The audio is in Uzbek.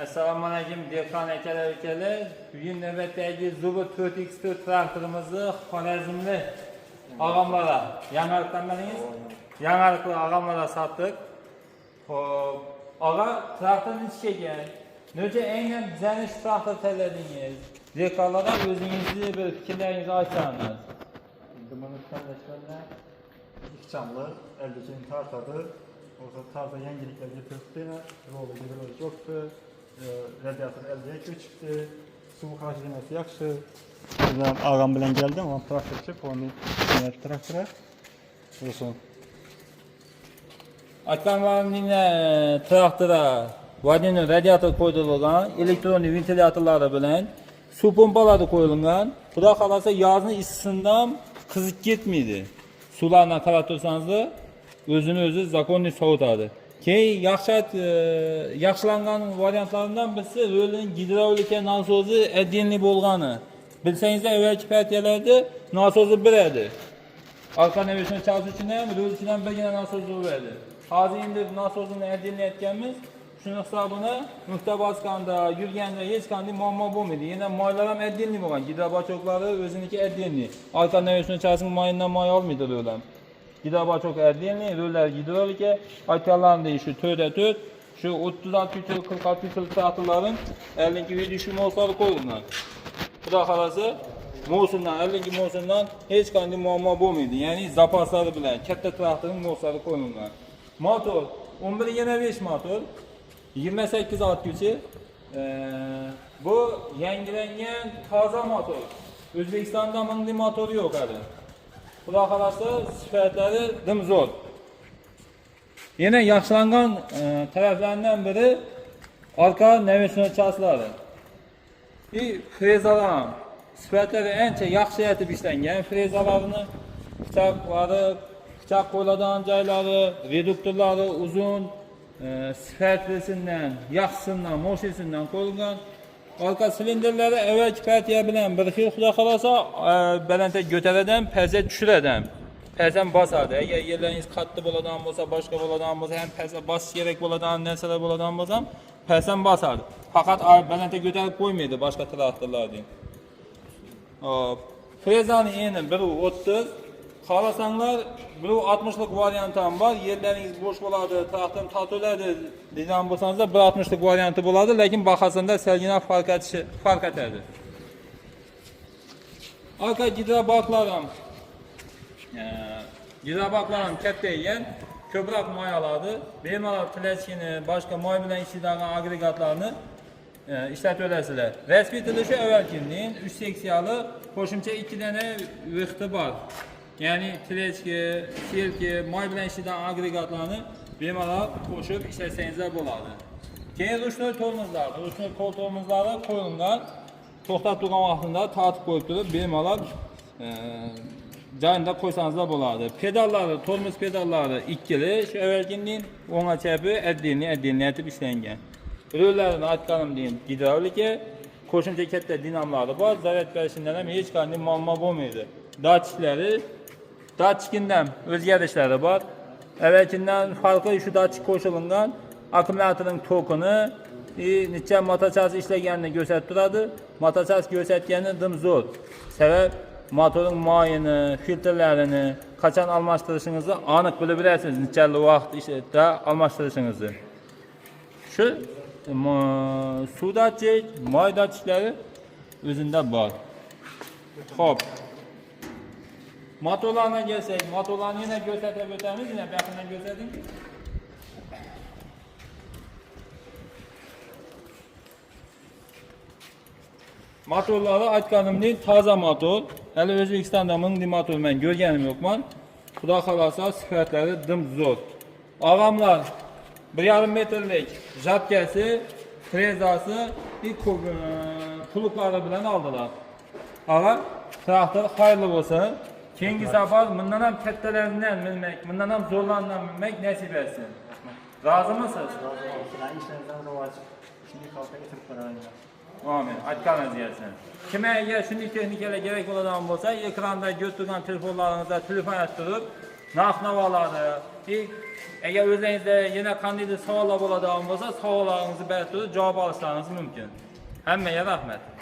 Assalomu alaykum dehqon akalar. Bugun navbatdagi Zubur 4x4 traktorimizni Xorazmli og'amlara yangilikdan bilingiz. Yangilikli og'amlara sotdik. Xo'p, og'a traktorni ichgan. Nega aynan bizani traktor tanladingiz? Dehqonlarga o'zingizni bir fikrlaringizni aytsangiz. Bunu tanıştırma ikçamlı, eldeki tartadı. Orada tarta yenilikler getirdi. Rolü gidilir çoktu. Radyatör eldeye çıktı. Su harcıması yaxşı. Buradan ağam bilen geldim ama traktör çık. Onu traktöre. Olsun. Akşamların yine traktora vadini radyatör koyulgan, elektronik ventilyatorları bilen su pompaları koyulgan. Xudo xolasa yozning isisidan qizib ketmaydi. Sularni qarab tursangiz, o'zini o'zi zakonni sovutadi. Keyin yaxshilangan variantlaridan birisi rulning gidravlika nasozi отдельный bo'lgani. Bilsangizlar, avvalgi partiyalarda nasozi bir edi. Arka navigasyon çalışı için ham rul ichidan birgina nasoz bo'ladi. Hozir endi nasozini отдельный etganmiz. Shuni hisobini nuqta bosganda, yurganda hech qanday muammo bo'lmaydi. Yana moylar ham отдельный bo'lgan. Gidrobachoklari o'ziniki отдельный. Arka navigasyon çalışının moyidan moy olmaydi rullar. Gidrobachok отдельный, rullar gidrolika, aytganlarimda shu 4'e 4, shu 36 46 traktorların 52 video motorlari qo'yilgan. Xudo xolasa mo'sindan 52 mo'sindan hech qanday muammo bo'lmaydi. Ya'ni zapaslari bilan katta traktorning mo'slari qo'yilgan. Motor 11.5 motor, 28 ot kuchi. Bu yangilangan toza motor. O'zbekistonda bunday motor yo'q hali. Xudo xolasa sifatlari dimzo'r. Yana yaxshilangan taraflaridan biri orqa navigasyon çalışlari. Frezalar sifatlari ancha yaxshi etib ishlangan. Frezalarini pichoq qo'yiladigan joylari, reduktorlari uzun, sifatlisidan, yaxshisidan, mo'shisidan qo'yilgan. Arka silindirlari avvalgi partiya bilan bir xil, xudo xolasa balandlik ko'taradan, pazat tushiradan. Pazat bosadi. Agar yerlaringiz qattiq bo'ladigan bo'lsa, boshqa bo'ladigan bo'lsa, ham pazat bosish kerak bo'ladigan narsalar bo'ladigan bo'lsa, pazat bosadi. Faqat balandlik ko'tarib qo'ymaydi boshqa traktorlardek. Hop. Frezaning eni 1.30. Xohlasanglar 1.60lik varianti ham bor. Yerlaringiz bo'sh bo'ladi, traktor tortiladi degan bo'lsangiz 1.60lik varianti bo'ladi, lekin bahosida salgina farq etadi. Arka gidrobaklar ham kattaygan, ko'proq moy oladi. Bemalol plachkini, boshqa moy bilan ishlaydigan agregatlarni ishlatib olasizlar. Raspetili shu avvalgining 3 seksiyali qo'shimcha 2 dona vixti bor. Ya'ni tlechki, sirki, moy bilan ishlaydigan agregatlarni bemalol qo'shib ishlatsangizlar bo'ladi. Keyin ruchnoy tormozlari qo'yilgan. To'xtab turgan vaqtida tortib qo'yib turib, bemalol joyida qo'ysangizlar bo'ladi. Pedallari, tormoz pedallari ikkili, shu avvalgining o'ngga chapi отдельный etib ishlangan. Rullarini aytganimdek gidravlika, qo'shimcha katta dinamolari bor, zaryad berishidan ham hech qanday muammo bo'lmaydi. Datchikdan o'zgarishlari bor. Avvalgidan farqi shu datchik qo'shilgan, akkumulyatorning tokini, necha motochas ishlaganini ko'rsatib turadi. Motochas ko'rsatgani dimzo'r. Sabab motorning moyini, filtrlarini qachon almashtirishingizni aniq bilib bilasiz, necha vaqt ishda almashtirishingizni. Shu suv datchik, moy datchiklari o'zinda bor. Xo'p. Motorlarga kelsak, motorlarni yana ko'rsatib o'tamiz, yana yaqindan ko'rsating. Motorlari aytganimdek toza motor. Hali O'zbekistonda bunday motor men ko'rganim yo'qman. Xudo xolasa sifatlari dimzo'r. Og'amlar 1,5 metrlik jabkasi, frezasi, puluklari bilan oldilar. Og'a, traktor xayrli bo'lsin. Keyingi safar bundan ham kattalaridan minmak, bundan ham zo'rlaridan minmak nasib etsin. Rozimisiz? Roziman. İşlerinizden rivoj. Shunday xalqqa getirib qo'yinglar. Amin. Aytganingiz kelsin. Kimga shunday texnikalar kerak bo'ladigan bo'lsa, ekranda ko'rib turgan telefonlaringizda telefon turib, narx-navolarni, Eğer o'zingizda yana qandaydir savollar bo'ladigan bo'lsa, savollarınızı belirtib javob olishlaringiz mumkin. Hammaga rahmat.